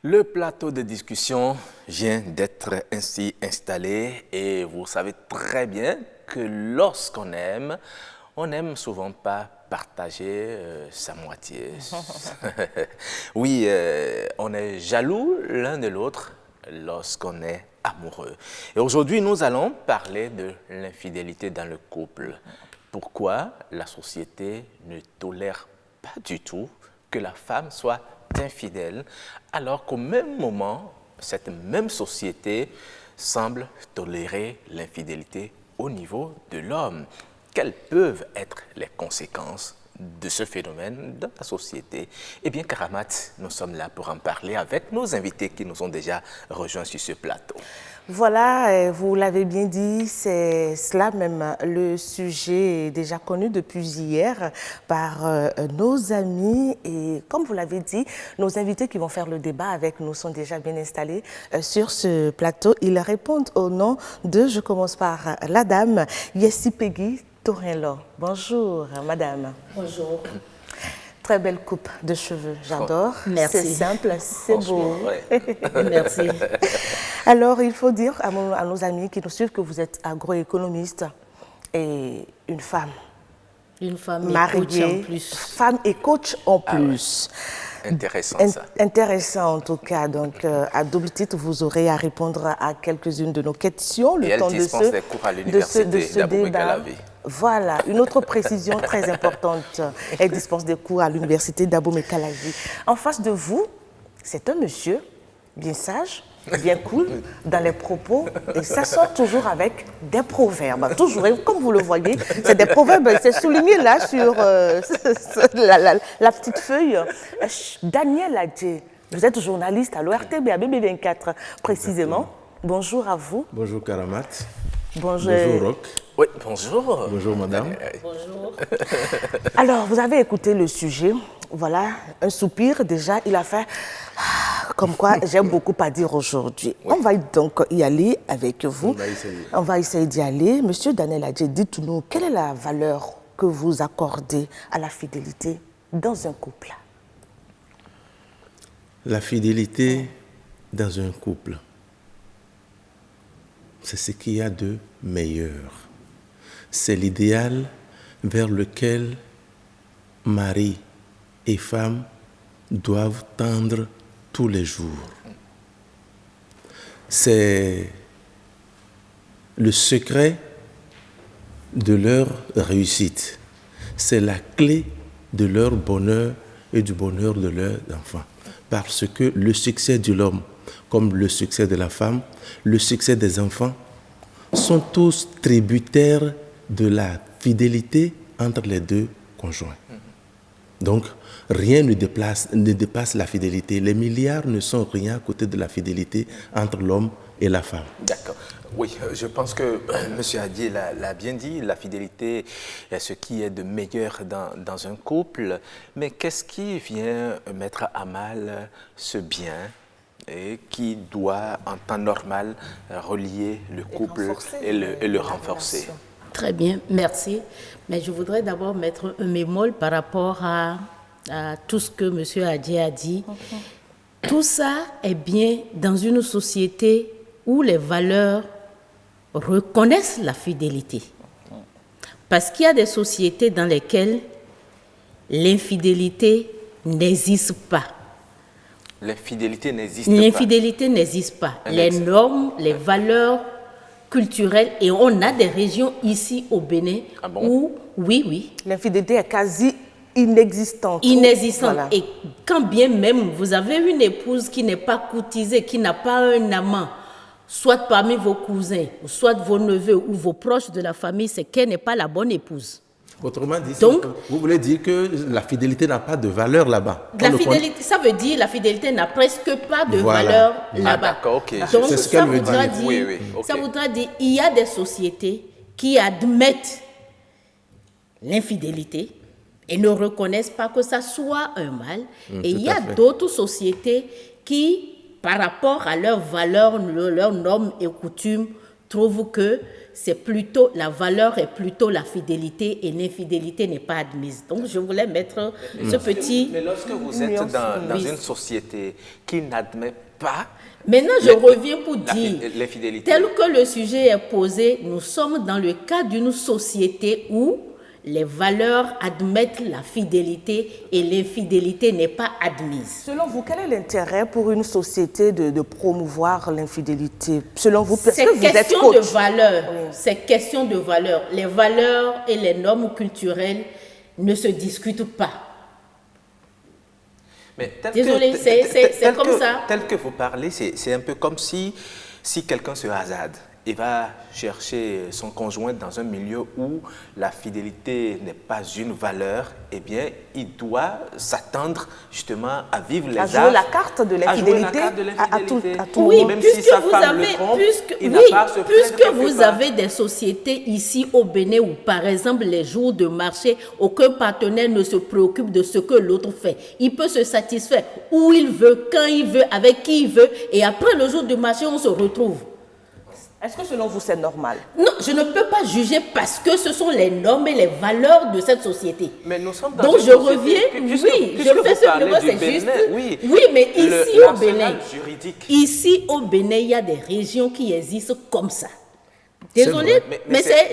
Le plateau de discussion vient d'être ainsi installé et vous savez très bien que lorsqu'on aime, on n'aime souvent pas partager sa moitié. Oui, on est jaloux l'un de l'autre lorsqu'on est amoureux. Et aujourd'hui, nous allons parler de l'infidélité dans le couple. Pourquoi la société ne tolère pas du tout que la femme soit infidèle, alors qu'au même moment, cette même société semble tolérer l'infidélité au niveau de l'homme. Quelles peuvent être les conséquences de ce phénomène dans la société? Eh bien, Karamat, nous sommes là pour en parler avec nos invités qui nous ont déjà rejoints sur ce plateau. Voilà, vous l'avez bien dit, c'est cela même. Le sujet est déjà connu depuis hier par nos amis et comme vous l'avez dit, nos invités qui vont faire le débat avec nous sont déjà bien installés sur ce plateau. Ils répondent au nom de, je commence par la dame, Yessi Peggy Torinlo. Bonjour, madame. Bonjour. Très belle coupe de cheveux, j'adore. Merci. C'est simple, c'est beau. Ouais. Merci. Alors, il faut dire à nos amis qui nous suivent que vous êtes agroéconomiste et une femme. Une femme mariée, et coach en plus. Femme et coach en plus. Ouais. Intéressant ça. Intéressant en tout cas. Donc, à double titre, vous aurez à répondre à quelques-unes de nos questions. Le Et temps elle dispense des cours à l'université d'Abomey-Calavi. Voilà, une autre précision très importante. Elle dispense des cours à l'université d'Abomey-Calavi. En face de vous, c'est un monsieur bien sage, bien cool dans les propos et ça sort toujours avec des proverbes. Toujours, et comme vous le voyez, c'est des proverbes, c'est souligné là sur la petite feuille. Daniel Adjé, vous êtes journaliste à l'ORTB, à BB24 précisément. Bonjour à vous. Bonjour Karamat. Bonjour. Bonjour Roch. Oui, bonjour. Bonjour madame. Bonjour. Alors, vous avez écouté le sujet. Voilà, un soupir déjà, il a fait comme quoi j'ai beaucoup à dire aujourd'hui. Oui. On va donc y aller avec vous. On va essayer d'y aller. Monsieur Daniel Adjé, dites-nous, quelle est la valeur que vous accordez à la fidélité dans un couple? La fidélité dans un couple, c'est ce qu'il y a de meilleur. C'est l'idéal vers lequel mari et femme doivent tendre tous les jours. C'est le secret de leur réussite. C'est la clé de leur bonheur et du bonheur de leurs enfants. Parce que le succès de l'homme, comme le succès de la femme, le succès des enfants, sont tous tributaires de la fidélité entre les deux conjoints. Donc, rien ne dépasse la fidélité. Les milliards ne sont rien à côté de la fidélité entre l'homme et la femme. D'accord. Oui, je pense que M. Adjé l'a bien dit, la fidélité est ce qui est de meilleur dans un couple. Mais qu'est-ce qui vient mettre à mal ce bien et qui doit, en temps normal, relier le couple et le renforcer? Très bien, merci. Mais je voudrais d'abord mettre un bémol par rapport à tout ce que M. Adjé a dit. Tout ça est bien dans une société où les valeurs reconnaissent la fidélité. Parce qu'il y a des sociétés dans lesquelles l'infidélité n'existe pas. L'infidélité n'existe pas. L'infidélité n'existe pas. Les normes, les valeurs culturelles, et on a des régions ici au Bénin où, oui. L'infidélité est quasi inexistante. Inexistante. Voilà. Et quand bien même vous avez une épouse qui n'est pas courtisée, qui n'a pas un amant, soit parmi vos cousins, soit vos neveux ou vos proches de la famille, c'est qu'elle n'est pas la bonne épouse. Autrement dit, donc, vous voulez dire que la fidélité n'a pas de valeur là-bas? La fidélité, ça veut dire la fidélité n'a presque pas de valeur là-bas. Ah, d'accord, ok. Donc, c'est ce qu'elle veut dire. Oui, okay. Ça voudrait dire qu'il y a des sociétés qui admettent l'infidélité et ne reconnaissent pas que ça soit un mal. Et il y a d'autres sociétés qui, par rapport à leurs valeurs, leurs normes et coutumes, trouvent que c'est plutôt, la valeur est plutôt la fidélité et l'infidélité n'est pas admise. Donc, je voulais mettre ce petit... Mais lorsque vous êtes dans une société qui n'admet pas... Maintenant, je reviens pour dire, l'infidélité. tel que le sujet est posé, nous sommes dans le cas d'une société où les valeurs admettent la fidélité et l'infidélité n'est pas admise. Selon vous, quel est l'intérêt pour une société de promouvoir l'infidélité? Selon vous, c'est question de valeur. Oui. C'est question de valeur. Les valeurs et les normes culturelles ne se discutent pas. Mais désolé, c'est comme ça. Tel que vous parlez, c'est un peu comme si quelqu'un se hasarde et va chercher son conjoint dans un milieu où la fidélité n'est pas une valeur, eh bien, il doit s'attendre justement à vivre les à jouer la carte de l'infidélité à tout oui, même puisque si vous avez, puisque vous avez des sociétés ici au Bénin où, par exemple, les jours de marché, aucun partenaire ne se préoccupe de ce que l'autre fait. Il peut se satisfaire où il veut, quand il veut, avec qui il veut, et après le jour de marché, on se retrouve. Est-ce que selon vous, c'est normal? Non, je ne peux pas juger parce que ce sont les normes et les valeurs de cette société. Mais nous sommes dans donc une je reviens, oui, je fais ce que c'est juste. Oui, mais ici au Bénin, il y a des régions qui existent comme ça. Désolé, mais c'est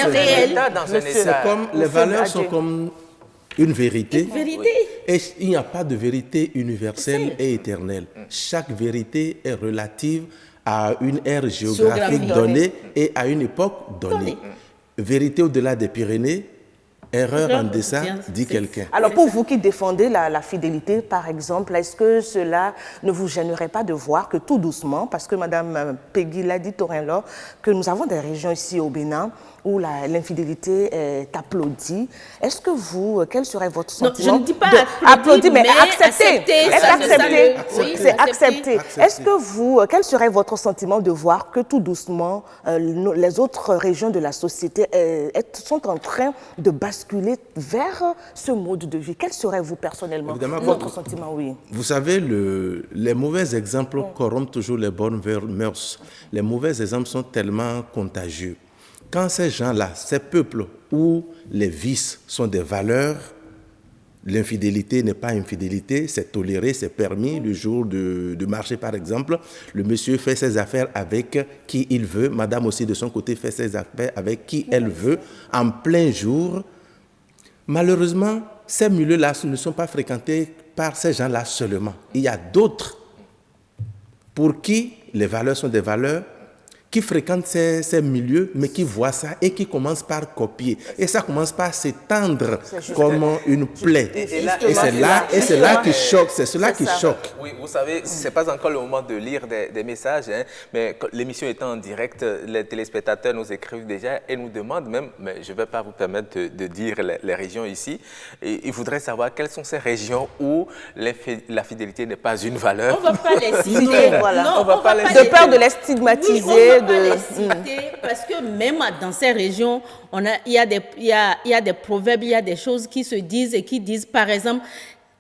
réel. C'est comme, les valeurs sont comme une vérité. Une vérité. Et il n'y a pas de vérité universelle et éternelle. Chaque vérité est relative à une ère géographique donnée et à une époque donnée. Vérité au-delà des Pyrénées, erreur en deçà, dit quelqu'un. Alors pour vous qui défendez la fidélité, par exemple, est-ce que cela ne vous gênerait pas de voir que tout doucement, parce que Mme Peggy l'a dit tout à l'heure, que nous avons des régions ici au Bénin où l'infidélité est applaudie. Est-ce que vous, quel serait votre sentiment? Non, je ne dis pas applaudi, mais accepté. C'est accepté. Est-ce que vous, quel serait votre sentiment de voir que tout doucement, les autres régions de la société sont en train de basculer vers ce mode de vie? Quel serait vous personnellement votre sentiment? Oui. Vous savez, les mauvais exemples corrompent toujours les bonnes mœurs. Les mauvais exemples sont tellement contagieux. Quand ces gens-là, ces peuples où les vices sont des valeurs, l'infidélité n'est pas infidélité, c'est toléré, c'est permis. Le jour de marché, par exemple, le monsieur fait ses affaires avec qui il veut, madame aussi de son côté fait ses affaires avec qui elle veut, en plein jour. Malheureusement, ces milieux-là ne sont pas fréquentés par ces gens-là seulement. Il y a d'autres pour qui les valeurs sont des valeurs, qui fréquentent ces milieux, mais qui voient ça et qui commencent par copier. Et ça commence par s'étendre comme une plaie. Et c'est là qui choque. C'est cela qui choque. Oui, vous savez, ce n'est pas encore le moment de lire des messages, hein, mais l'émission étant en direct, les téléspectateurs nous écrivent déjà et nous demandent même, mais je ne vais pas vous permettre de dire les régions ici, et ils voudraient savoir quelles sont ces régions où la fidélité n'est pas une valeur. On ne va pas les citer. Voilà. De peur de les stigmatiser. Oui, les citer parce que même dans ces régions, il y a des proverbes, il y a des choses qui se disent et qui disent, par exemple,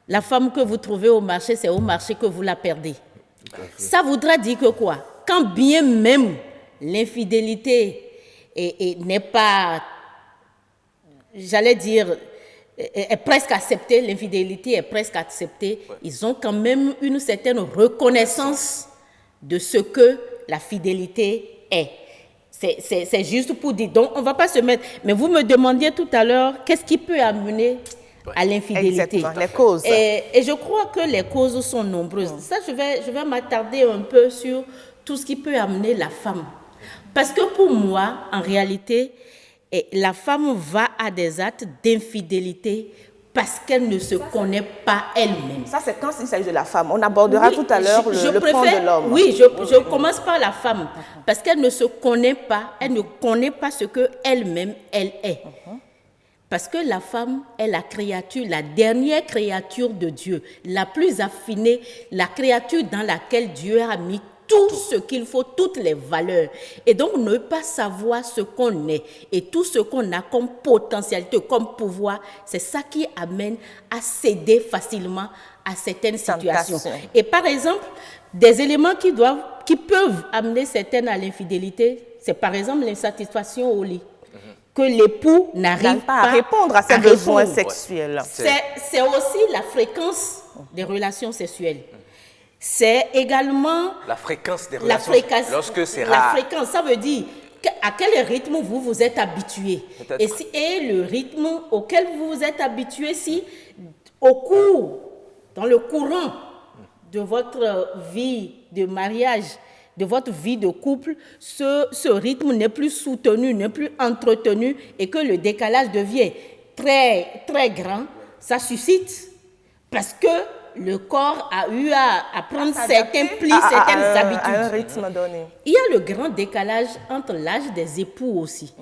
la femme que vous trouvez au marché, c'est au marché que vous la perdez. Ça voudra dire que quoi? Quand bien même l'infidélité n'est pas, j'allais dire, est presque acceptée, l'infidélité est presque acceptée, ils ont quand même une certaine reconnaissance de ce que la fidélité est. C'est juste pour dire. Donc, on ne va pas se mettre... Mais vous me demandiez tout à l'heure, qu'est-ce qui peut amener à l'infidélité? Exactement, les causes. Et je crois que les causes sont nombreuses. Ça, je vais m'attarder un peu sur tout ce qui peut amener la femme. Parce que pour moi, en réalité, la femme va à des actes d'infidélité parce qu'elle ne se connaît pas elle-même. Ça, c'est quand il s'agit de la femme. On abordera tout à l'heure le point de l'homme. Oui, je commence par la femme. Parce qu'elle ne se connaît pas, elle ne connaît pas ce qu'elle-même, elle est. Parce que la femme est la créature, la dernière créature de Dieu, la plus affinée, la créature dans laquelle Dieu a mis tout ce qu'il faut, toutes les valeurs. Et donc, ne pas savoir ce qu'on est et tout ce qu'on a comme potentialité, comme pouvoir, c'est ça qui amène à céder facilement à certaines situations. Et par exemple, des éléments qui peuvent amener certaines à l'infidélité, c'est par exemple l'insatisfaction au lit. Que l'époux n'arrive pas à répondre à ses besoins répondre. sexuels. C'est aussi la fréquence des relations sexuelles. C'est également la fréquence des relations. Lorsque c'est la rare. fréquence, ça veut dire à quel rythme vous vous êtes habitué. Et le rythme auquel vous vous êtes habitué, si dans le courant de votre vie de mariage, de votre vie de couple, ce rythme n'est plus soutenu, n'est plus entretenu et que le décalage devient très, très grand, ça suscite parce que le corps a eu à prendre certains plis, certaines habitudes. À un rythme donné. Il y a le grand décalage entre l'âge des époux aussi.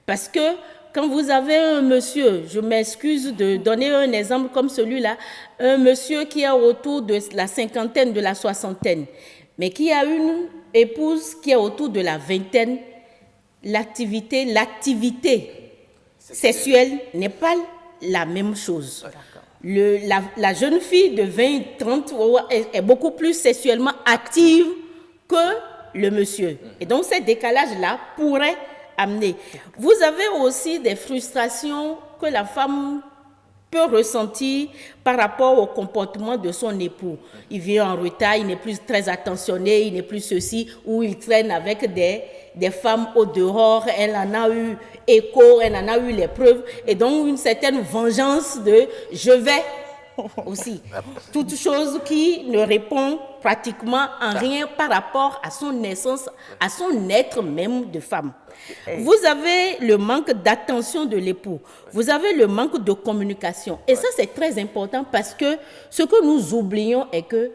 Parce que quand vous avez un monsieur, je m'excuse de donner un exemple comme celui-là, un monsieur qui est autour de la cinquantaine, de la soixantaine, mais qui a une épouse qui est autour de la vingtaine, l'activité sexuelle n'est pas la même chose. La jeune fille de 20, 30 est beaucoup plus sexuellement active que le monsieur. Et donc, ces décalages-là pourraient amener. Vous avez aussi des frustrations que la femme peut ressentir par rapport au comportement de son époux. Il vient en retard, il n'est plus très attentionné, il n'est plus ceci, ou il traîne avec des femmes au dehors, elle en a eu écho, elle en a eu les preuves, et donc une certaine vengeance de « je vais » aussi. Toute chose qui ne répond pratiquement en rien par rapport à son naissance, à son être même de femme. Vous avez le manque d'attention de l'époux, vous avez le manque de communication. Et ça, c'est très important parce que ce que nous oublions est que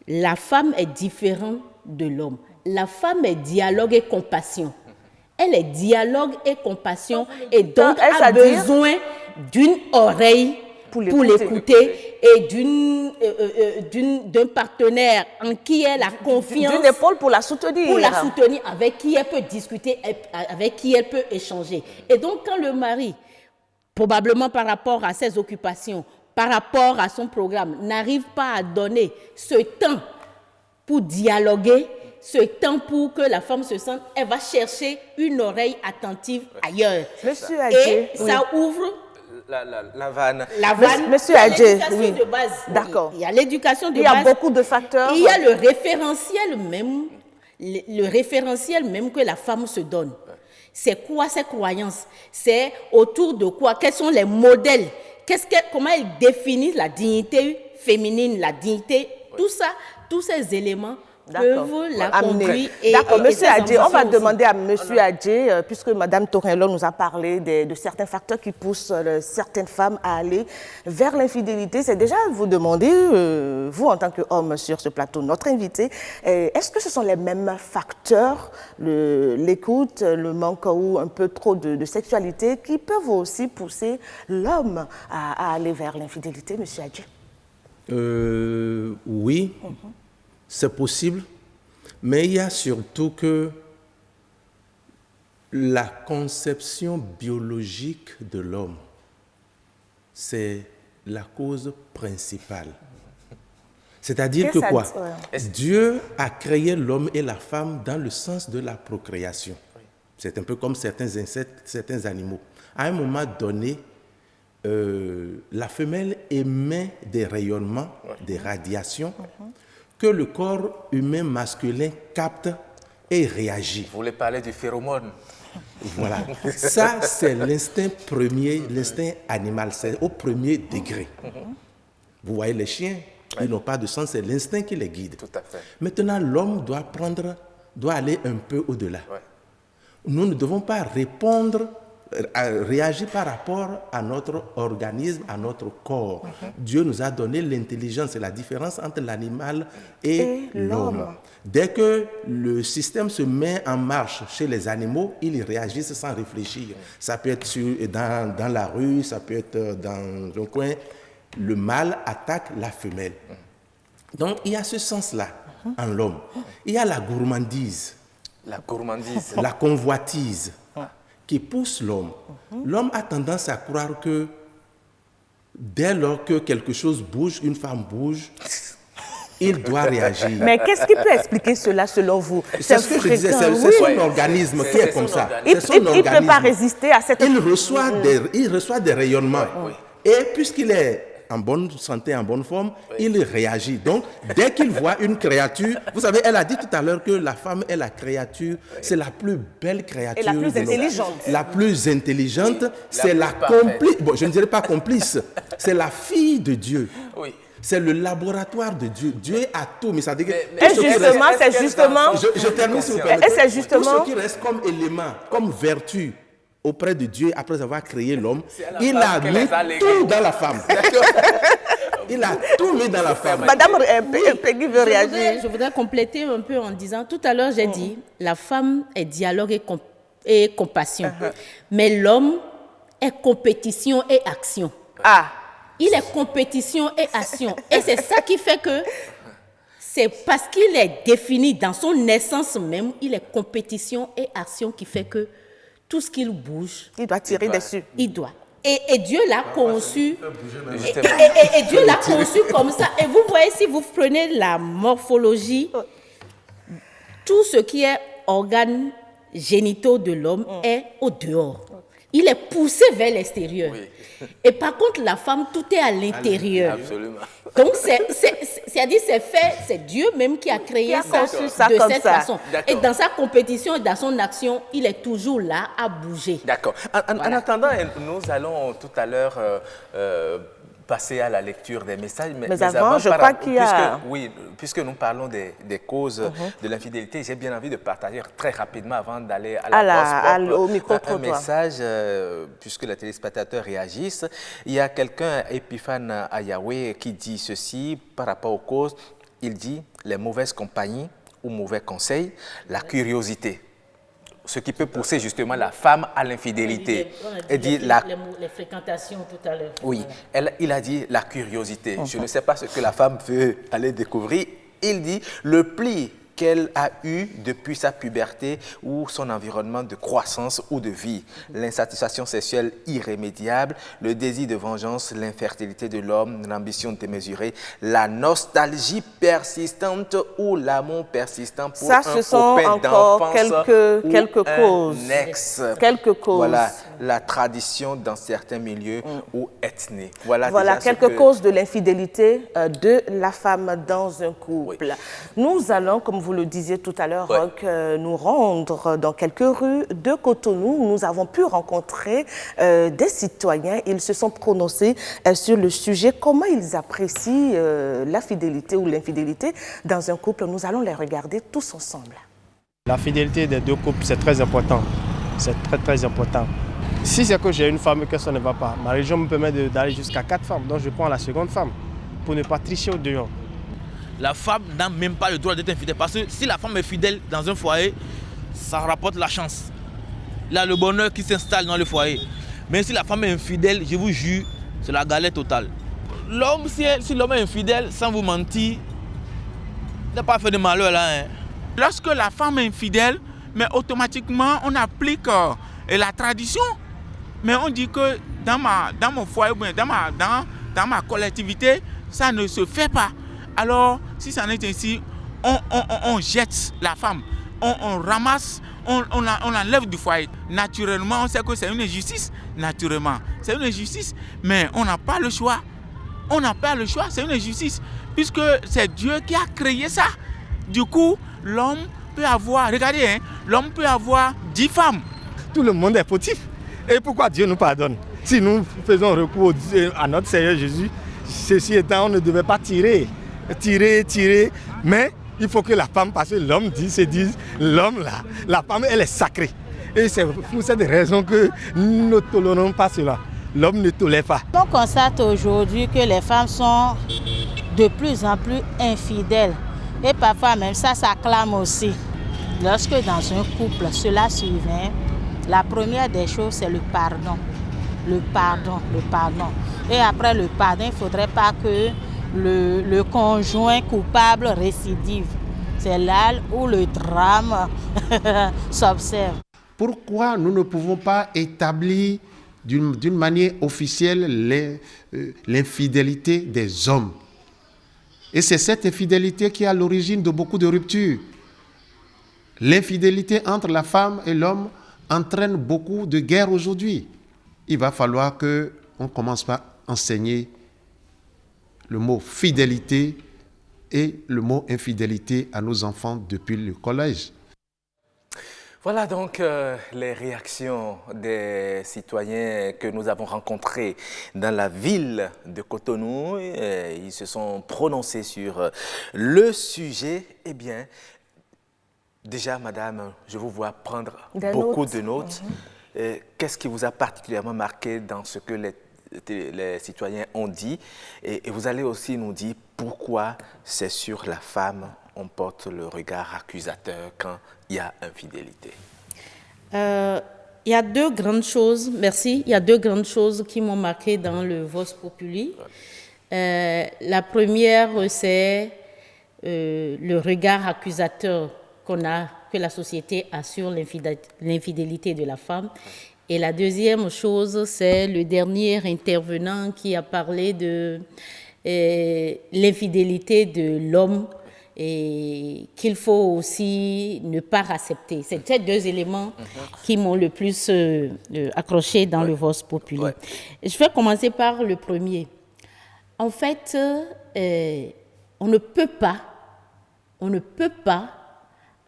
la femme est différente de l'homme. La femme est dialogue et compassion. Elle est dialogue et compassion et donc a besoin d'une oreille pour l'écouter et d'un partenaire en qui elle a confiance. D'une épaule pour la soutenir. Pour la soutenir, avec qui elle peut discuter, avec qui elle peut échanger. Et donc, quand le mari, probablement par rapport à ses occupations, par rapport à son programme, n'arrive pas à donner ce temps pour dialoguer, ce temps pour que la femme se sente, elle va chercher une oreille attentive ailleurs. Monsieur Adjé, et ça ouvre la vanne. Monsieur Adjé, oui. De base. D'accord. Il y a l'éducation de base. Il y a beaucoup de facteurs. Il y a le référentiel même que la femme se donne. C'est quoi ses croyances? C'est autour de quoi? Quels sont les modèles? Comment elle définit la dignité féminine, la dignité? Tout ça, tous ces éléments peuvent la conduire. D'accord, Monsieur Adjé, on va demander à Monsieur Adjé, puisque Madame Torello nous a parlé de certains facteurs qui poussent certaines femmes à aller vers l'infidélité. C'est déjà vous demander, vous en tant qu'homme sur ce plateau, notre invité, est-ce que ce sont les mêmes facteurs, l'écoute, le manque ou un peu trop de sexualité, qui peuvent aussi pousser l'homme à aller vers l'infidélité, Monsieur Adjé? Oui. C'est possible, mais il y a surtout que la conception biologique de l'homme, c'est la cause principale. C'est-à-dire que quoi? Dieu a créé l'homme et la femme dans le sens de la procréation. C'est un peu comme certains insectes, certains animaux. À un moment donné, la femelle émet des rayonnements, des radiations, que le corps humain masculin capte et réagit. Vous voulez parler du phéromone? Voilà. Ça, c'est l'instinct premier, l'instinct animal, c'est au premier degré. Vous voyez les chiens, ils n'ont pas de sang, c'est l'instinct qui les guide. Tout à fait. Maintenant, l'homme doit aller un peu au-delà. Ouais. Nous ne devons pas réagir par rapport à notre organisme, à notre corps. Dieu nous a donné l'intelligence, c'est la différence entre l'animal et l'homme. Dès que le système se met en marche chez les animaux, ils réagissent sans réfléchir. Ça peut être dans la rue, ça peut être dans un coin. Le mâle attaque la femelle. Donc il y a ce sens-là en l'homme. Il y a la gourmandise. La gourmandise. La convoitise. Qui pousse l'homme. L'homme a tendance à croire que dès lors que quelque chose bouge, une femme bouge, il doit réagir. Mais qu'est-ce qui peut expliquer cela selon vous? C'est ce que je disais, c'est son organisme qui est comme ça. Il ne peut pas résister à cette... Il reçoit des rayonnements. Et puisqu'il est en bonne santé, en bonne forme, il réagit. Donc, dès qu'il voit une créature, vous savez, elle a dit tout à l'heure que la femme est la créature, c'est la plus belle créature. Et la plus intelligente. La plus intelligente, c'est la complice. Bon, je ne dirais pas complice, c'est la fille de Dieu. Oui. C'est le laboratoire de Dieu. Dieu a tout, mais ça dit que... Et justement, c'est justement... Je termine s'il vous plaît. Et c'est justement... Tout ce qui reste comme élément, comme vertu, auprès de Dieu, après avoir créé l'homme, il a mis tout dans la femme. Il a tout mis dans la femme. Madame Peggy veut réagir. Je voudrais compléter un peu en disant, tout à l'heure j'ai dit, la femme est dialogue et compassion. Mais l'homme est compétition et action. Ah. Il est compétition et action. Et c'est ça qui fait que, c'est parce qu'il est défini dans son essence même, il est compétition et action qui fait que tout ce qu'il bouge, il doit tirer dessus. Il doit. Et Dieu l'a conçu. Et Dieu l'a conçu comme ça. Et vous voyez, si vous prenez la morphologie, tout ce qui est organes génitaux de l'homme est au dehors. Il est poussé vers l'extérieur. Oui. Et par contre, la femme, tout est à l'intérieur. Absolument. Donc, c'est-à-dire, c'est fait, c'est Dieu même qui a créé ça de cette façon. Et dans sa compétition et dans son action, il est toujours là à bouger. D'accord. En attendant, nous allons tout à l'heure passer à la lecture des messages. Mais avant, je crois qu'il y a... Puisque nous parlons des causes de l'infidélité, j'ai bien envie de partager très rapidement avant d'aller à la pause au micro-trottoir. Un message, puisque les téléspectateurs réagissent. Il y a quelqu'un, Epiphane Ayawe, qui dit ceci par rapport aux causes. Il dit les mauvaises compagnies ou mauvais conseils, la curiosité. Ce qui peut pousser justement la femme à l'infidélité. Les fréquentations tout à l'heure. Oui, il a dit la curiosité. Je ne sais pas ce que la femme veut aller découvrir. Il dit le pli qu'elle a eu depuis sa puberté ou son environnement de croissance ou de vie, l'insatisfaction sexuelle irrémédiable, le désir de vengeance, l'infertilité de l'homme, l'ambition démesurée, la nostalgie persistante ou l'amour persistant pour un ce sont copain encore d'enfance quelques causes. Un ex. Quelques causes. Voilà, la tradition dans certains milieux ou ethnies. Voilà quelques causes de l'infidélité de la femme dans un couple. Oui. Nous allons, comme vous le disiez tout à l'heure, Roch, nous rendre dans quelques rues de Cotonou où nous avons pu rencontrer des citoyens. Ils se sont prononcés sur le sujet, comment ils apprécient la fidélité ou l'infidélité dans un couple. Nous allons les regarder tous ensemble. La fidélité des deux couples, c'est très important. C'est très, très important. Si c'est que j'ai une femme et que ça ne va pas, ma religion me permet d'aller jusqu'à 4 femmes. Donc je prends la seconde femme pour ne pas tricher au dehors. La femme n'a même pas le droit d'être infidèle. Parce que si la femme est fidèle dans un foyer, ça rapporte la chance. Il y a le bonheur qui s'installe dans le foyer. Mais si la femme est infidèle, je vous jure, c'est la galère totale. L'homme, si l'homme est infidèle, sans vous mentir, il n'a pas fait de malheur là. Hein. Lorsque la femme est infidèle, mais automatiquement, on applique la tradition. Mais on dit que dans mon foyer, dans ma collectivité, ça ne se fait pas. Alors, si ça en est ainsi, on jette la femme, on ramasse, on l'enlève du foyer. Naturellement, on sait que c'est une injustice. Naturellement, c'est une injustice, mais on n'a pas le choix. On n'a pas le choix, c'est une injustice, puisque c'est Dieu qui a créé ça. Du coup, l'homme peut avoir, regardez, hein, l'homme peut avoir 10 femmes. Tout le monde est fautif. Et pourquoi Dieu nous pardonne? Si nous faisons recours à notre Seigneur Jésus, ceci étant, on ne devait pas tirer, mais il faut que la femme, parce que l'homme se dise, l'homme là, la femme elle est sacrée. Et c'est pour cette raison que nous ne tolérons pas cela. L'homme ne tolère pas. On constate aujourd'hui que les femmes sont de plus en plus infidèles. Et parfois même ça s'acclame aussi. Lorsque dans un couple cela survient, la première des choses c'est le pardon. Le pardon. Et après le pardon, il ne faudrait pas que le conjoint coupable récidive. C'est là où le drame s'observe. Pourquoi nous ne pouvons pas établir d'une manière officielle l'infidélité des hommes? Et c'est cette infidélité qui est à l'origine de beaucoup de ruptures. L'infidélité entre la femme et l'homme entraîne beaucoup de guerres aujourd'hui. Il va falloir qu'on commence par enseigner le mot fidélité et le mot infidélité à nos enfants depuis le collège. Voilà donc les réactions des citoyens que nous avons rencontrés dans la ville de Cotonou. Ils se sont prononcés sur le sujet. Eh bien, déjà, madame, je vous vois prendre beaucoup de notes. Qu'est-ce qui vous a particulièrement marqué dans ce que les citoyens ont dit? Et vous allez aussi nous dire pourquoi c'est sur la femme on porte le regard accusateur quand il y a infidélité. Il y a deux grandes choses, merci, il y a deux grandes choses qui m'ont marqué dans le Vox Populi. La première, c'est le regard accusateur que la société a sur l'infidélité de la femme. Et la deuxième chose, c'est le dernier intervenant qui a parlé de l'infidélité de l'homme et qu'il faut aussi ne pas accepter. C'est ces deux éléments qui m'ont le plus accroché dans le Vox Populi. Je vais commencer par le premier. En fait, on ne peut pas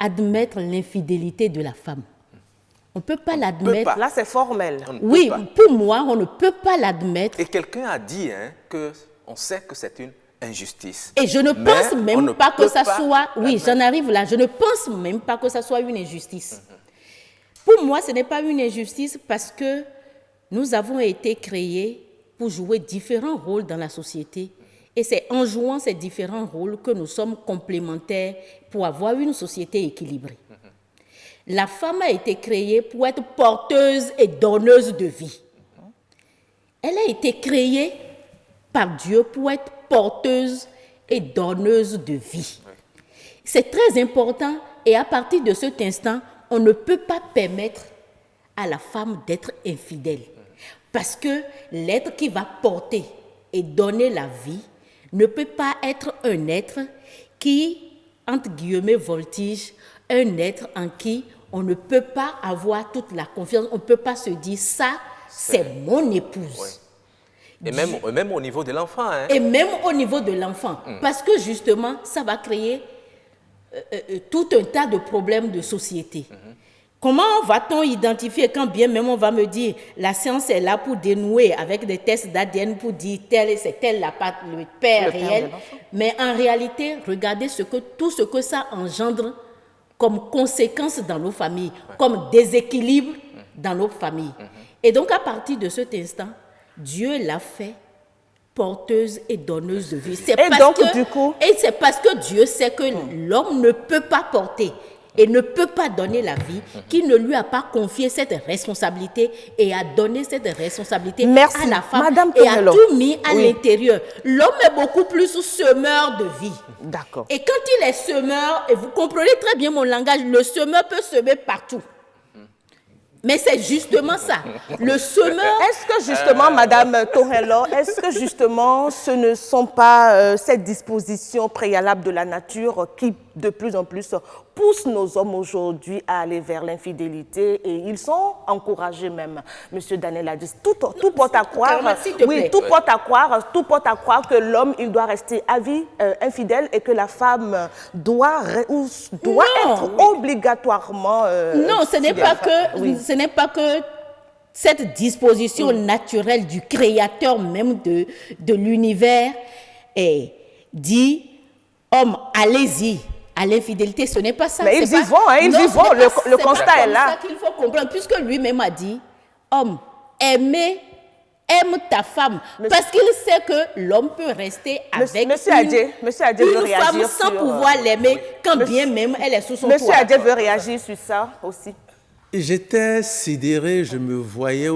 admettre l'infidélité de la femme. On ne peut pas l'admettre. Là, c'est formel. Oui, pour moi, on ne peut pas l'admettre. Et quelqu'un a dit qu'on sait que c'est une injustice. Et je ne pense même pas que ça soit... Oui, j'en arrive là. Je ne pense même pas que ça soit une injustice. Pour moi, ce n'est pas une injustice parce que nous avons été créés pour jouer différents rôles dans la société. Et c'est en jouant ces différents rôles que nous sommes complémentaires pour avoir une société équilibrée. La femme a été créée pour être porteuse et donneuse de vie. Elle a été créée par Dieu pour être porteuse et donneuse de vie. C'est très important et à partir de cet instant, on ne peut pas permettre à la femme d'être infidèle. Parce que l'être qui va porter et donner la vie ne peut pas être un être qui, entre guillemets, voltige, un être en qui on ne peut pas avoir toute la confiance, on ne peut pas se dire ça, c'est mon épouse. Et même au niveau de l'enfant. Et même au niveau de l'enfant. Parce que justement, ça va créer tout un tas de problèmes de société. Comment va-t-on identifier quand bien même on va me dire la science est là pour dénouer avec des tests d'ADN pour dire c'est tel le père réel. Mais en réalité, regardez tout ce que ça engendre comme conséquence dans nos familles, comme déséquilibre dans nos familles. Et donc à partir de cet instant, Dieu l'a fait porteuse et donneuse de vie. Et c'est parce que Dieu sait que l'homme ne peut pas porter et ne peut pas donner la vie, qu'il ne lui a pas confié cette responsabilité et a donné cette responsabilité à la femme. Madame et a tout mis à l'intérieur. L'homme est beaucoup plus semeur de vie. D'accord. Et quand il est semeur, et vous comprenez très bien mon langage, le semeur peut semer partout. Mais c'est justement ça, le semeur... Est-ce que justement, Madame Torello, est-ce que justement ce ne sont pas ces dispositions préalables de la nature qui de plus en plus poussent nos hommes aujourd'hui à aller vers l'infidélité et ils sont encouragés même, Monsieur Daniel a dit, tout porte à croire, tout porte à croire que l'homme il doit rester à vie infidèle et que la femme doit être obligatoirement... non, ce n'est pas que cette disposition naturelle du créateur même de l'univers dit homme, allez-y à l'infidélité, ce n'est pas ça. Mais ils y vont, le constat est là. C'est ça qu'il faut comprendre, puisque lui-même a dit homme, aime ta femme, parce qu'il sait que l'homme peut rester avec une femme sans pouvoir l'aimer, quand bien même elle est sous son toit. Monsieur Adjé veut réagir sur ça aussi. J'étais sidéré, je me voyais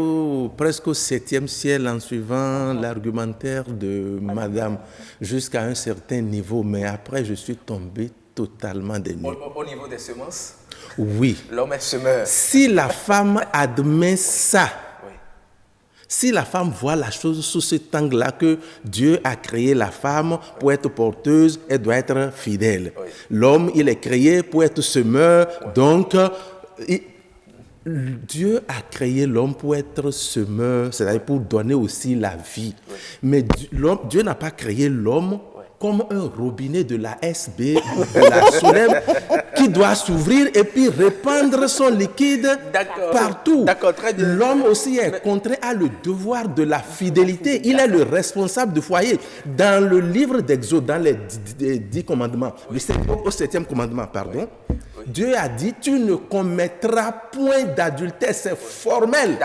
presque au 7e ciel en suivant l'argumentaire de madame jusqu'à un certain niveau, mais après je suis tombé totalement des nues. Au niveau des semences? Oui. L'homme est semeur. Si la femme admet ça, Si la femme voit la chose sous cet angle-là, que Dieu a créé la femme pour être porteuse, elle doit être fidèle. Oui. L'homme, il est créé pour être semeur, donc Dieu a créé l'homme pour être semeur, c'est-à-dire pour donner aussi la vie. Oui. Mais Dieu n'a pas créé l'homme comme un robinet de la SB, de la Solem, qui doit s'ouvrir et puis répandre son liquide partout. Très bien. L'homme aussi est contraint à le devoir de la fidélité. Il est le responsable du foyer. Dans le livre d'Exode, dans les 10 commandements, au 7e commandement, pardon, Dieu a dit, tu ne commettras point d'adultère, c'est formel.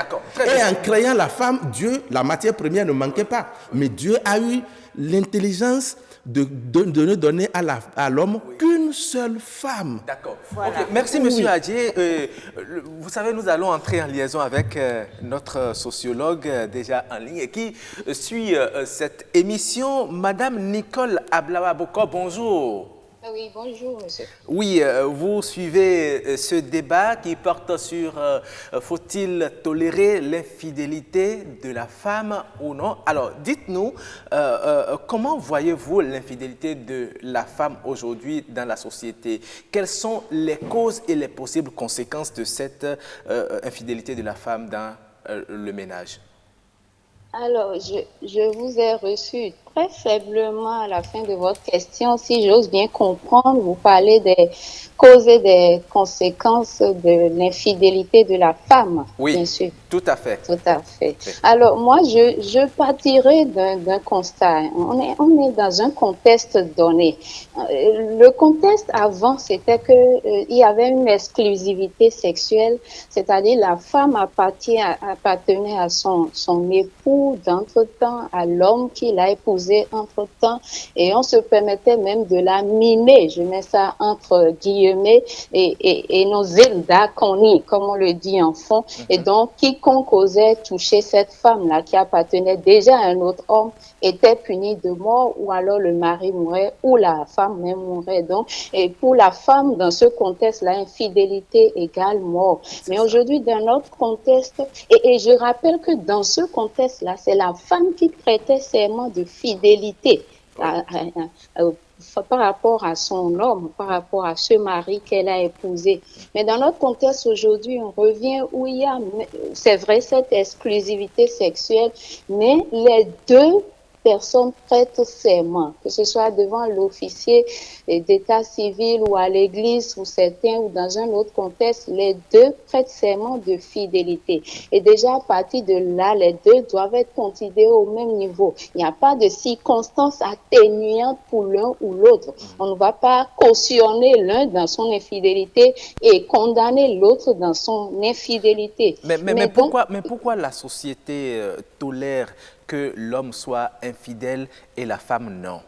Et en créant la femme, Dieu, la matière première ne manquait pas. Mais Dieu a eu l'intelligence de ne donner à l'homme qu'une seule femme. D'accord. Voilà. Okay. Merci, Monsieur Adjé. Vous savez, nous allons entrer en liaison avec notre sociologue déjà en ligne et qui suit cette émission. Madame Nicole Ablawa-Boko, bonjour. Oui, bonjour, monsieur. Oui, vous suivez ce débat qui porte sur faut-il tolérer l'infidélité de la femme ou non? Alors, dites-nous, comment voyez-vous l'infidélité de la femme aujourd'hui dans la société? Quelles sont les causes et les possibles conséquences de cette infidélité de la femme dans le ménage? Alors, je vous ai reçu très faiblement à la fin de votre question. Si j'ose bien comprendre, vous parlez des causes et des conséquences de l'infidélité de la femme. Oui, bien sûr. Tout à fait. Tout à fait. Oui. Alors, moi, je partirais d'un constat. On est dans un contexte donné. Le contexte avant, c'était que il y avait une exclusivité sexuelle, c'est-à-dire la femme appartenait à son époux d'entre-temps, à l'homme qui l'a épousé entre-temps, et on se permettait même de la miner, je mets ça entre guillemets, et nos Zelda conni, comme on le dit en fond, et donc quiconque osait toucher cette femme-là qui appartenait déjà à un autre homme était puni de mort, ou alors le mari mourait, ou la femme même mourait. Donc, et pour la femme, dans ce contexte-là, infidélité égale mort. Mais aujourd'hui, dans notre contexte, et je rappelle que dans ce contexte-là, c'est la femme qui prêtait serment de fidélité par rapport à son homme, par rapport à ce mari qu'elle a épousé. Mais dans notre contexte aujourd'hui, on revient où il y a, c'est vrai, cette exclusivité sexuelle, mais les deux personnes prêtent serment, que ce soit devant l'officier d'état civil ou à l'église ou certains ou dans un autre contexte, les deux prêtent serment de fidélité. Et déjà à partir de là, les deux doivent être considérés au même niveau. Il n'y a pas de circonstances atténuantes pour l'un ou l'autre. On ne va pas cautionner l'un dans son infidélité et condamner l'autre dans son infidélité. Mais pourquoi la société tolère que l'homme soit infidèle et la femme non?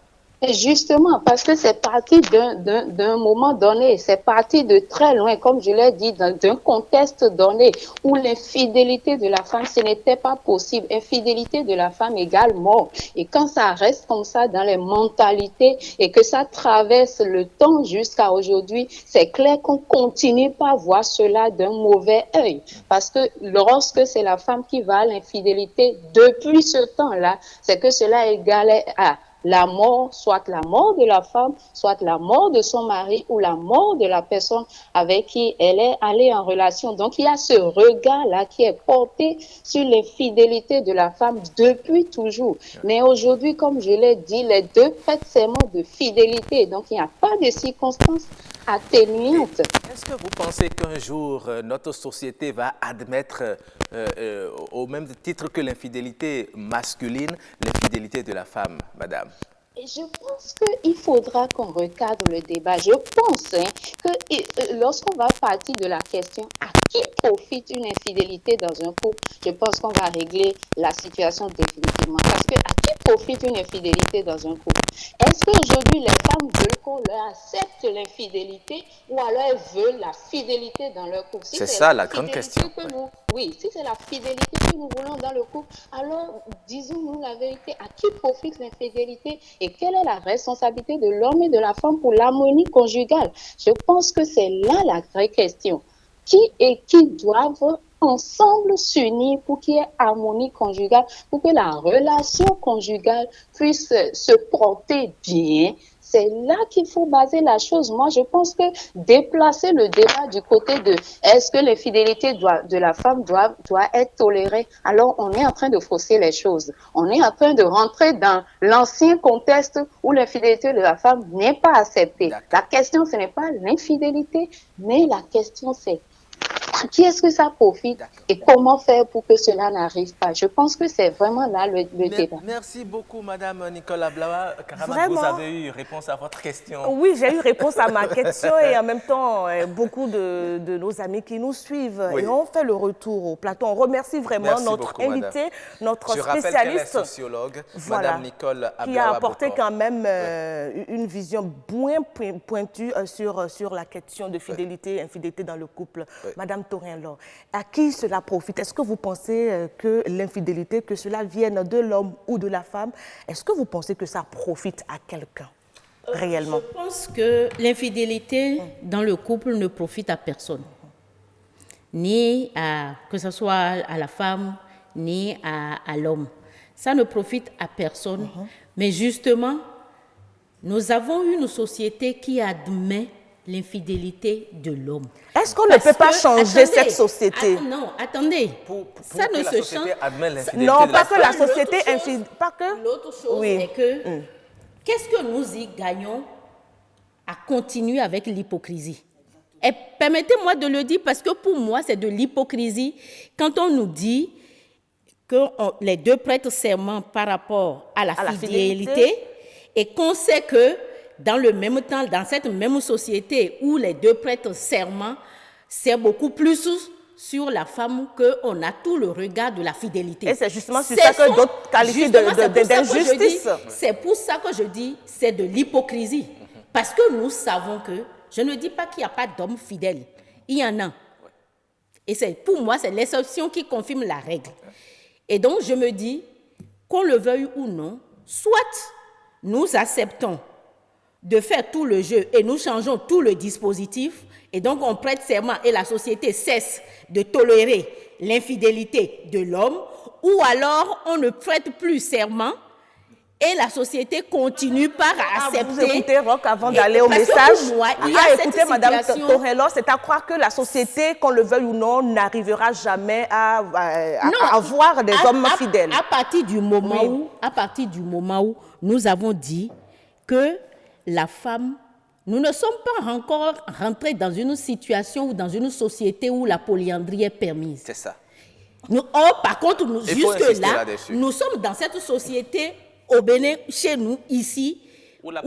Justement, parce que c'est parti d'un moment donné, c'est parti de très loin, comme je l'ai dit, d'un contexte donné où l'infidélité de la femme, ce n'était pas possible. Infidélité de la femme égale mort. Et quand ça reste comme ça dans les mentalités et que ça traverse le temps jusqu'à aujourd'hui, c'est clair qu'on continue pas à voir cela d'un mauvais œil. Parce que lorsque c'est la femme qui va à l'infidélité, depuis ce temps-là, c'est que cela égalait à la mort, soit la mort de la femme, soit la mort de son mari ou la mort de la personne avec qui elle est allée en relation. Donc, il y a ce regard-là qui est porté sur l'infidélité de la femme depuis toujours. Mais aujourd'hui, comme je l'ai dit, les deux prêtent serment de fidélité. Donc, il n'y a pas de circonstances atténuantes. Est-ce que vous pensez qu'un jour, notre société va admettre, au même titre que l'infidélité masculine, l'infidélité de la femme, madame? Je pense qu'il faudra qu'on recadre le débat. Je pense que lorsqu'on va partir de la question à qui profite une infidélité dans un couple, je pense qu'on va régler la situation définitivement. Parce que à qui profite une infidélité dans un couple? Est-ce qu'aujourd'hui les femmes veulent qu'on leur accepte l'infidélité ou alors elles veulent la fidélité dans leur couple? C'est ça la grande question. Oui, si c'est la fidélité que nous voulons dans le couple, alors disons-nous la vérité, à qui profite l'infidélité et quelle est la responsabilité de l'homme et de la femme pour l'harmonie conjugale? Je pense que c'est là la vraie question. Qui doivent ensemble s'unir pour qu'il y ait harmonie conjugale, pour que la relation conjugale puisse se porter bien. C'est là qu'il faut baser la chose. Moi, je pense que déplacer le débat du côté de est-ce que l'infidélité de la femme doit être tolérée, alors on est en train de fausser les choses. On est en train de rentrer dans l'ancien contexte où l'infidélité de la femme n'est pas acceptée. La question, ce n'est pas l'infidélité, mais la question, c'est à qui est-ce que ça profite et comment faire pour que cela n'arrive pas. Je pense que c'est vraiment là le débat. Merci beaucoup, Madame Nicole Ablawa. Vraiment, vous avez eu réponse à votre question. Oui, j'ai eu réponse à ma question et en même temps, beaucoup de nos amis qui nous suivent. Oui. Et on fait le retour au plateau. On remercie vraiment notre invité, notre spécialiste. Qu'elle est sociologue, voilà, Madame Nicole Ablawa, qui a apporté quand même une vision bien pointue sur la question de fidélité et infidélité dans le couple. Oui. Madame Torin-Laure, à qui cela profite? Est-ce que vous pensez que l'infidélité, que cela vienne de l'homme ou de la femme, est-ce que vous pensez que ça profite à quelqu'un réellement? Je pense que l'infidélité dans le couple ne profite à personne, ni que ce soit à la femme, ni à l'homme. Ça ne profite à personne, mais justement, nous avons une société qui admet l'infidélité de l'homme. Est-ce qu'on ne peut pas changer cette société? Non, attendez. Ça ne se change. Non, pas que la société infidèle. L'autre chose est que qu'est-ce que nous y gagnons à continuer avec l'hypocrisie? Et permettez-moi de le dire parce que pour moi, c'est de l'hypocrisie quand on nous dit que les deux prêtent serment par rapport à la fidélité et qu'on sait que dans le même temps, dans cette même société où les deux prêtent serment, c'est beaucoup plus sur la femme qu'on a tout le regard de la fidélité. Et c'est justement sur ça que d'autres qualifient d'injustice. C'est pour ça que je dis, c'est de l'hypocrisie. Parce que nous savons que, je ne dis pas qu'il n'y a pas d'hommes fidèles, il y en a. Et pour moi, c'est l'exception qui confirme la règle. Et donc, je me dis, qu'on le veuille ou non, soit nous acceptons de faire tout le jeu et nous changeons tout le dispositif et donc on prête serment et la société cesse de tolérer l'infidélité de l'homme ou alors on ne prête plus serment et la société continue par accepter. Vous écoutez, Roch, avant d'aller au message. Écoutez, Madame Torin-Laure, c'est à croire que la société, qu'on le veuille ou non, n'arrivera jamais à avoir des hommes fidèles. À partir du moment où nous avons dit que la femme, nous ne sommes pas encore rentrés dans une situation ou dans une société où la polyandrie est permise. C'est ça. Par contre, jusque-là, nous sommes dans cette société au Bénin, chez nous, ici, où la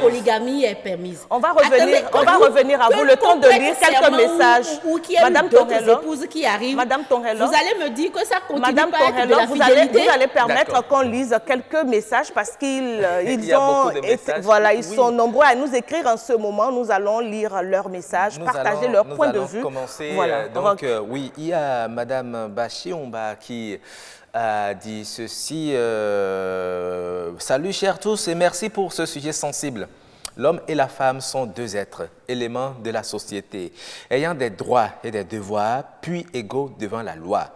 polygamie est permise. On va revenir à vous le temps de lire quelques messages. Ou qu'il y a d'autres épouses qui arrivent. Madame Torin-Laure, vous allez me dire que ça continue Madame pas à être de la fidélité. Vous allez permettre qu'on lise quelques messages parce qu'ils sont nombreux à nous écrire en ce moment. Nous allons lire leurs messages, partager leur point de vue. Commencer. Voilà. Donc, oui, il y a Madame Bachiomba qui a dit ceci. Salut chers tous et merci pour ce sujet sensible. L'homme et la femme sont deux êtres, éléments de la société, ayant des droits et des devoirs, puis égaux devant la loi.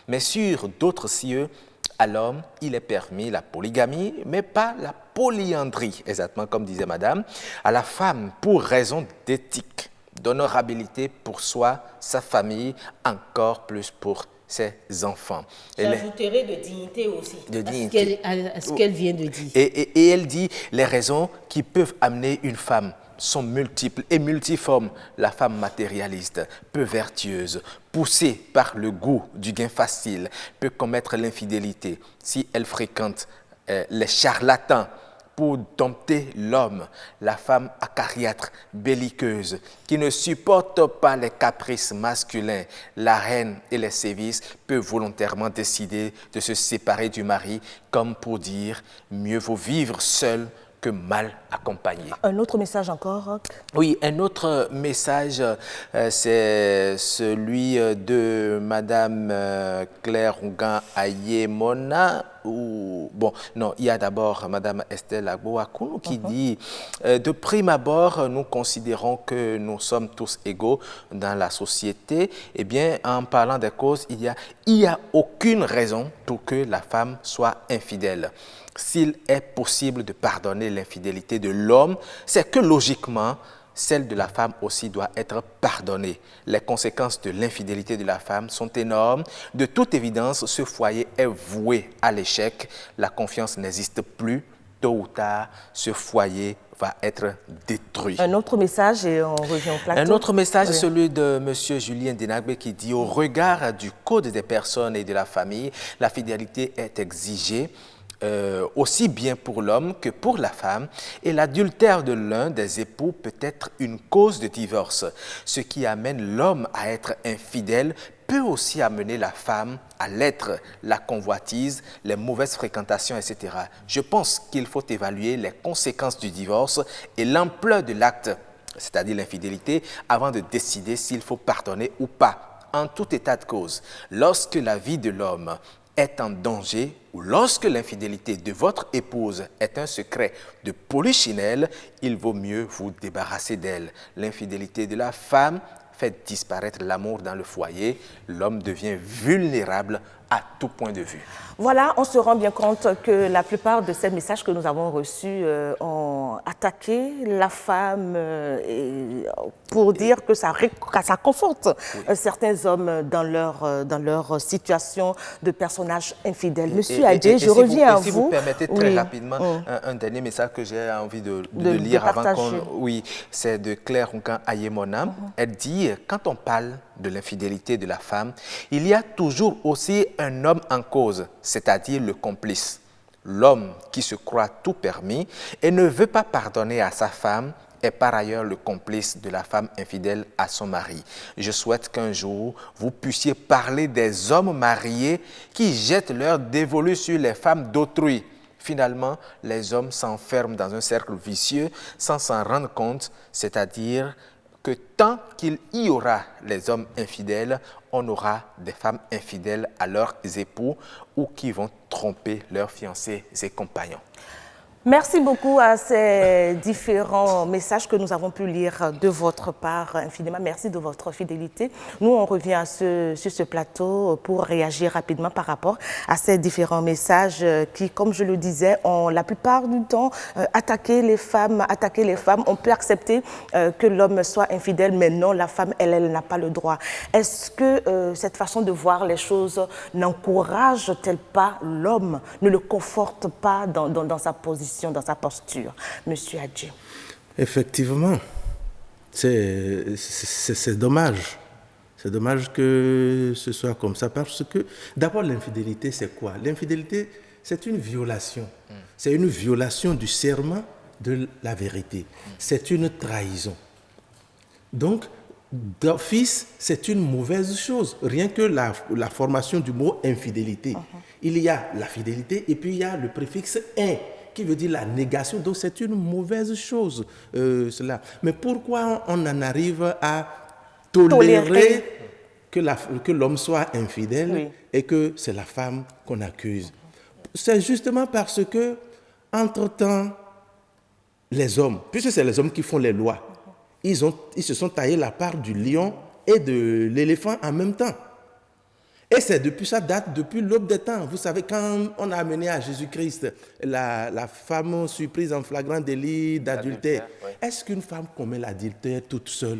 Mais sur d'autres cieux, à l'homme, il est permis la polygamie, mais pas la polyandrie, exactement comme disait Madame. À la femme, pour raison d'éthique, d'honorabilité pour soi, sa famille, encore plus pour ses enfants. J'ajouterai de dignité aussi, à ce qu'elle vient de dire. Et elle dit, les raisons qui peuvent amener une femme sont multiples et multiformes. La femme matérialiste, peu vertueuse, poussée par le goût du gain facile, peut commettre l'infidélité si elle fréquente les charlatans pour dompter l'homme. La femme acariâtre, belliqueuse, qui ne supporte pas les caprices masculins, la haine et les sévices, peut volontairement décider de se séparer du mari, comme pour dire « mieux vaut vivre seul que mal accompagné ». Un autre message encore, Roch? Oui, un autre message, c'est celui de Madame Claire Rougan Ayemona, ou bon, non, il y a d'abord Madame Estelle Agbo-Akounou qui dit de prime abord, nous considérons que nous sommes tous égaux dans la société. Eh bien, en parlant des causes, il y a aucune raison pour que la femme soit infidèle. S'il est possible de pardonner l'infidélité de l'homme, c'est que logiquement, celle de la femme aussi doit être pardonnée. Les conséquences de l'infidélité de la femme sont énormes. De toute évidence, ce foyer est voué à l'échec. La confiance n'existe plus. Tôt ou tard, ce foyer va être détruit. Un autre message et on revient au plateau. Un autre message est celui de M. Julien Denagbe qui dit « Au regard du code des personnes et de la famille, la fidélité est exigée. Aussi bien pour l'homme que pour la femme, et l'adultère de l'un des époux peut être une cause de divorce. Ce qui amène l'homme à être infidèle peut aussi amener la femme à l'être, la convoitise, les mauvaises fréquentations, etc. Je pense qu'il faut évaluer les conséquences du divorce et l'ampleur de l'acte, c'est-à-dire l'infidélité, avant de décider s'il faut pardonner ou pas. En tout état de cause, lorsque la vie de l'homme est en danger ou lorsque l'infidélité de votre épouse est un secret de polichinelle, il vaut mieux vous débarrasser d'elle. L'infidélité de la femme fait disparaître l'amour dans le foyer. L'homme devient vulnérable à tout point de vue. Voilà, on se rend bien compte que la plupart de ces messages que nous avons reçus ont attaqué la femme pour dire que ça conforte certains hommes dans leur situation de personnages infidèles. Monsieur Adjé, je reviens à vous. Si vous permettez très rapidement, un dernier message que j'ai envie de lire avant qu'on... Oui, c'est de Claire Roucan Ayemona. Elle dit, quand on parle de l'infidélité de la femme, il y a toujours aussi un homme en cause, c'est-à-dire le complice. L'homme qui se croit tout permis et ne veut pas pardonner à sa femme est par ailleurs le complice de la femme infidèle à son mari. Je souhaite qu'un jour, vous puissiez parler des hommes mariés qui jettent leur dévolu sur les femmes d'autrui. Finalement, les hommes s'enferment dans un cercle vicieux sans s'en rendre compte, c'est-à-dire que tant qu'il y aura les hommes infidèles, on aura des femmes infidèles à leurs époux ou qui vont tromper leurs fiancés et compagnons. Merci beaucoup à ces différents messages que nous avons pu lire de votre part. Infiniment merci de votre fidélité. Nous, on revient sur ce plateau pour réagir rapidement par rapport à ces différents messages qui, comme je le disais, ont la plupart du temps attaqué les femmes. On peut accepter que l'homme soit infidèle, mais non, la femme, elle n'a pas le droit. Est-ce que cette façon de voir les choses n'encourage-t-elle pas l'homme, ne le conforte pas dans sa position, dans sa posture, Monsieur Adjé? Effectivement, c'est dommage. C'est dommage que ce soit comme ça parce que, d'abord, l'infidélité, c'est quoi? L'infidélité, c'est une violation. C'est une violation du serment de la vérité. C'est une trahison. Donc, d'office, c'est une mauvaise chose. Rien que la formation du mot infidélité. Il y a la fidélité et puis il y a le préfixe « in » qui veut dire la négation. Donc, c'est une mauvaise chose, cela. Mais pourquoi on en arrive à tolérer que l'homme soit infidèle et que c'est la femme qu'on accuse? C'est justement parce que, entre-temps, les hommes, puisque c'est les hommes qui font les lois, ils se sont taillés la part du lion et de l'éléphant en même temps. Et ça date depuis l'aube des temps. Vous savez, quand on a amené à Jésus-Christ la femme surprise en flagrant délit d'adultère, est-ce qu'une femme commet l'adultère toute seule?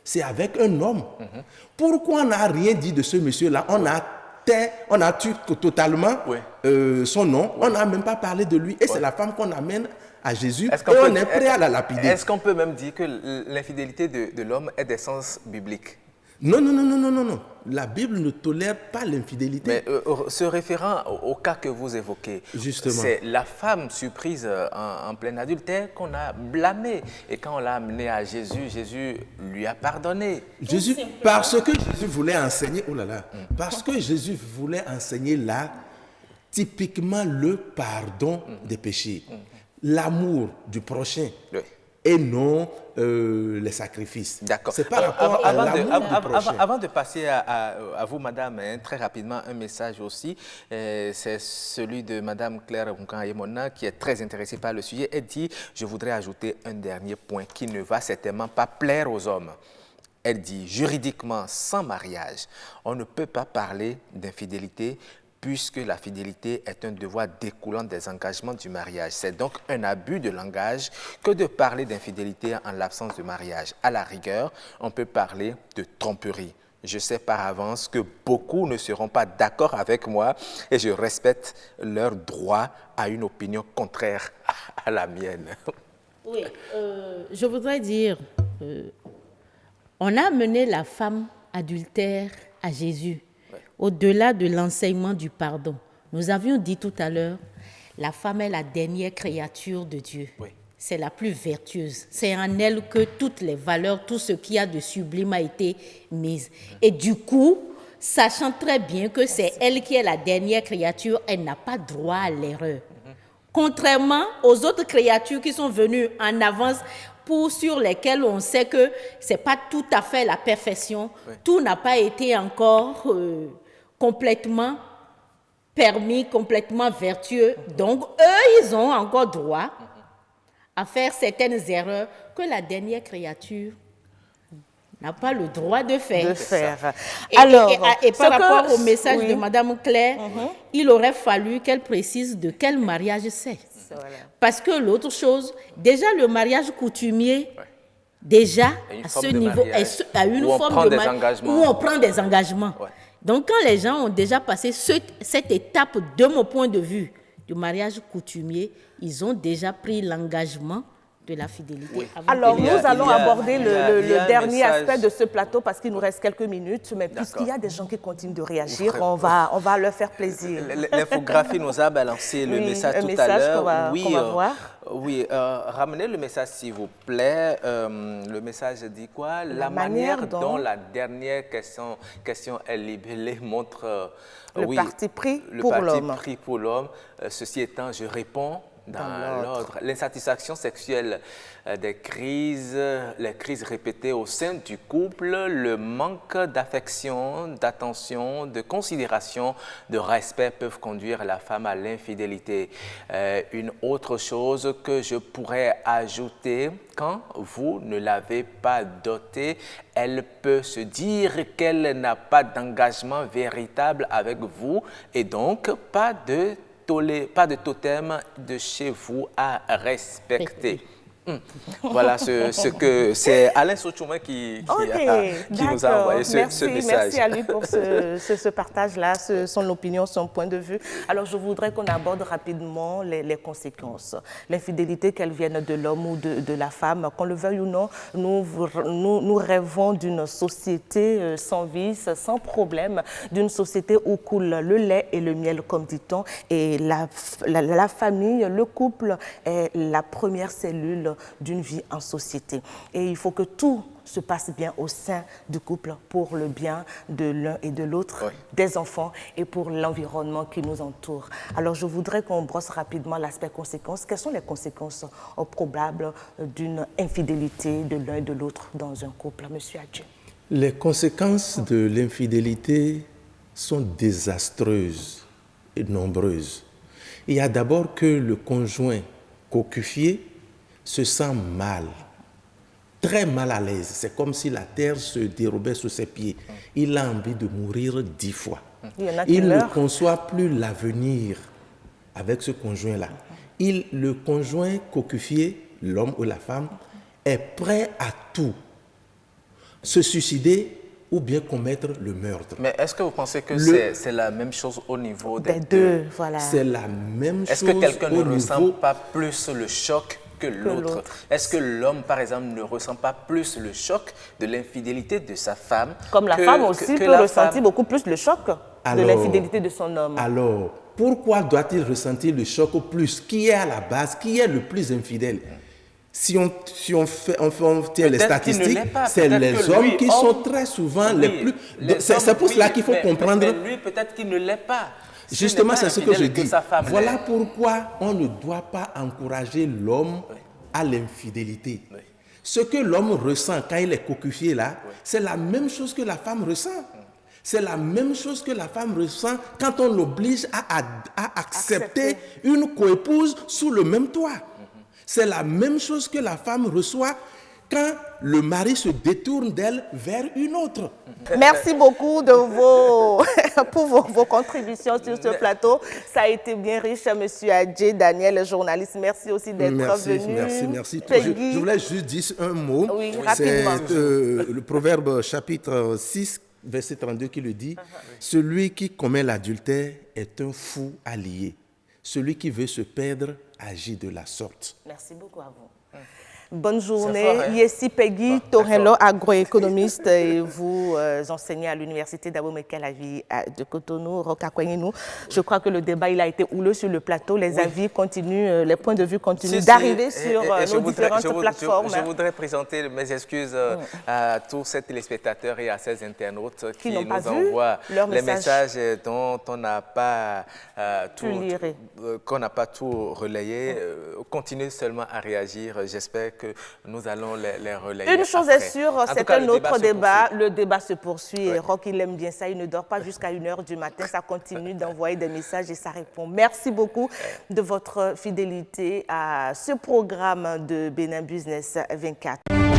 C'est avec un homme. Pourquoi on n'a rien dit de ce monsieur-là? On a tué totalement son nom. On n'a même pas parlé de lui. Et c'est la femme qu'on amène à Jésus et on est prêt à la lapider. Est-ce qu'on peut même dire que l'infidélité de l'homme est d'essence biblique? Non. La Bible ne tolère pas l'infidélité. Mais se référant au cas que vous évoquez, c'est la femme surprise en plein adultère qu'on a blâmée. Et quand on l'a amenée à Jésus, Jésus lui a pardonné. Parce que Jésus voulait enseigner, parce que Jésus voulait enseigner là, typiquement le pardon des péchés. L'amour du prochain. et non les sacrifices. D'accord. C'est par rapport à l'amour du prochain. Avant de passer à vous, madame, hein, très rapidement, un message aussi. C'est celui de madame Claire Moukan-Ayemona qui est très intéressée par le sujet. Elle dit, je voudrais ajouter un dernier point qui ne va certainement pas plaire aux hommes. Elle dit, juridiquement, sans mariage, on ne peut pas parler d'infidélité puisque la fidélité est un devoir découlant des engagements du mariage. C'est donc un abus de langage que de parler d'infidélité en l'absence de mariage. À la rigueur, on peut parler de tromperie. Je sais par avance que beaucoup ne seront pas d'accord avec moi et je respecte leur droit à une opinion contraire à la mienne. Oui, je voudrais dire, on a amené la femme adultère à Jésus, au-delà de l'enseignement du pardon. Nous avions dit tout à l'heure, la femme est la dernière créature de Dieu. Oui. C'est la plus vertueuse. C'est en elle que toutes les valeurs, tout ce qu'il y a de sublime a été mis. Et du coup, sachant très bien que c'est elle qui est la dernière créature, elle n'a pas droit à l'erreur. Contrairement aux autres créatures qui sont venues en avance, sur lesquelles on sait que ce n'est pas tout à fait la perfection, tout n'a pas été encore complètement permis, complètement vertueux. Donc, eux, ils ont encore droit à faire certaines erreurs que la dernière créature n'a pas le droit de faire. Et par rapport au message de Mme Claire, il aurait fallu qu'elle précise de quel mariage c'est. Voilà. Parce que l'autre chose, déjà le mariage coutumier, déjà à ce niveau, à une forme de mariage où on prend des engagements. Ouais. Donc quand les gens ont déjà passé cette étape, de mon point de vue, du mariage coutumier, ils ont déjà pris l'engagement de la fidélité. Oui. Alors, nous allons aborder le dernier aspect de ce plateau parce qu'il nous reste quelques minutes, mais puisqu'il y a des gens qui continuent de réagir, on va leur faire plaisir. L'infographie nous a balancé le message tout à l'heure. qu'on va voir. Oui, ramenez le message s'il vous plaît. Le message dit quoi? La manière dont la dernière question est libellée montre le parti pris pour l'homme. Le parti pris pour l'homme. Ceci étant, je réponds dans l'ordre. L'insatisfaction sexuelle des crises, les crises répétées au sein du couple, le manque d'affection, d'attention, de considération, de respect peuvent conduire la femme à l'infidélité. Une autre chose que je pourrais ajouter, quand vous ne l'avez pas dotée, elle peut se dire qu'elle n'a pas d'engagement véritable avec vous et donc pas de totem de chez vous à respecter. Voilà ce que c'est Alain Sochouman qui nous a envoyé ce message. Merci à lui pour ce partage-là, son opinion, son point de vue. Alors, je voudrais qu'on aborde rapidement les conséquences. L'infidélité, qu'elle vienne de l'homme ou de la femme, qu'on le veuille ou non, nous rêvons d'une société sans vice, sans problème, d'une société où coule le lait et le miel, comme dit-on, et la famille, le couple est la première cellule d'une vie en société. Et il faut que tout se passe bien au sein du couple pour le bien de l'un et de l'autre, des enfants et pour l'environnement qui nous entoure. Alors, je voudrais qu'on brosse rapidement l'aspect conséquences. Quelles sont les conséquences probables d'une infidélité de l'un et de l'autre dans un couple? Monsieur Adjou. Les conséquences de l'infidélité sont désastreuses et nombreuses. Il y a d'abord que le conjoint cocufié se sent mal, très mal à l'aise. C'est comme si la terre se dérobait sous ses pieds. Il a envie de mourir 10 fois. Il ne conçoit plus l'avenir avec ce conjoint-là. Le conjoint cocufié, l'homme ou la femme, est prêt à tout. Se suicider ou bien commettre le meurtre. Mais est-ce que vous pensez que c'est la même chose au niveau des deux? Voilà. C'est la même chose. Est-ce que quelqu'un ne ressent pas plus le choc que l'autre? Est-ce que l'homme, par exemple, ne ressent pas plus le choc de l'infidélité de sa femme? Comme la femme aussi peut ressentir beaucoup plus le choc de l'infidélité de son homme. Alors, pourquoi doit-il ressentir le choc au plus? Qui est à la base? Qui est le plus infidèle? Si on tient les statistiques, c'est les hommes qui sont très souvent les plus... C'est pour cela qu'il faut comprendre... Mais lui, peut-être qu'il ne l'est pas. Justement, c'est ce que je dis. Voilà pourquoi on ne doit pas encourager l'homme à l'infidélité. Oui. Ce que l'homme ressent quand il est cocufié là, oui, c'est la même chose que la femme ressent. C'est la même chose que la femme ressent quand on l'oblige à accepter une coépouse sous le même toit. C'est la même chose que la femme reçoit quand le mari se détourne d'elle vers une autre. Merci beaucoup pour vos contributions sur ce plateau. Ça a été bien riche, Monsieur Adjé, Daniel, journaliste. Merci aussi d'être venu. Merci. Je voulais juste dire un mot. Oui, rapidement. C'est le Proverbe chapitre 6, verset 32 qui le dit. Celui qui commet l'adultère est un fou allié. Celui qui veut se perdre agit de la sorte. Merci beaucoup à vous. Bonne journée. Ici Peggy Torello, agroéconomiste, et vous enseignez à l'université d'Abomey-Calavi de Cotonou, Rocacoignou. Je crois que le débat il a été houleux sur le plateau. Les avis continuent, les points de vue continuent d'arriver sur nos différentes plateformes. Je voudrais présenter mes excuses à tous ces téléspectateurs et à ces internautes qui nous envoient les messages dont on n'a pas qu'on n'a pas tout relayé. Continuez seulement à réagir. J'espère que nous allons les relayer. Une chose est sûre, c'est un autre débat. Le débat se poursuit et Rock, il aime bien ça. Il ne dort pas jusqu'à 1h du matin. Ça continue d'envoyer des messages et ça répond. Merci beaucoup de votre fidélité à ce programme de Bénin Business 24.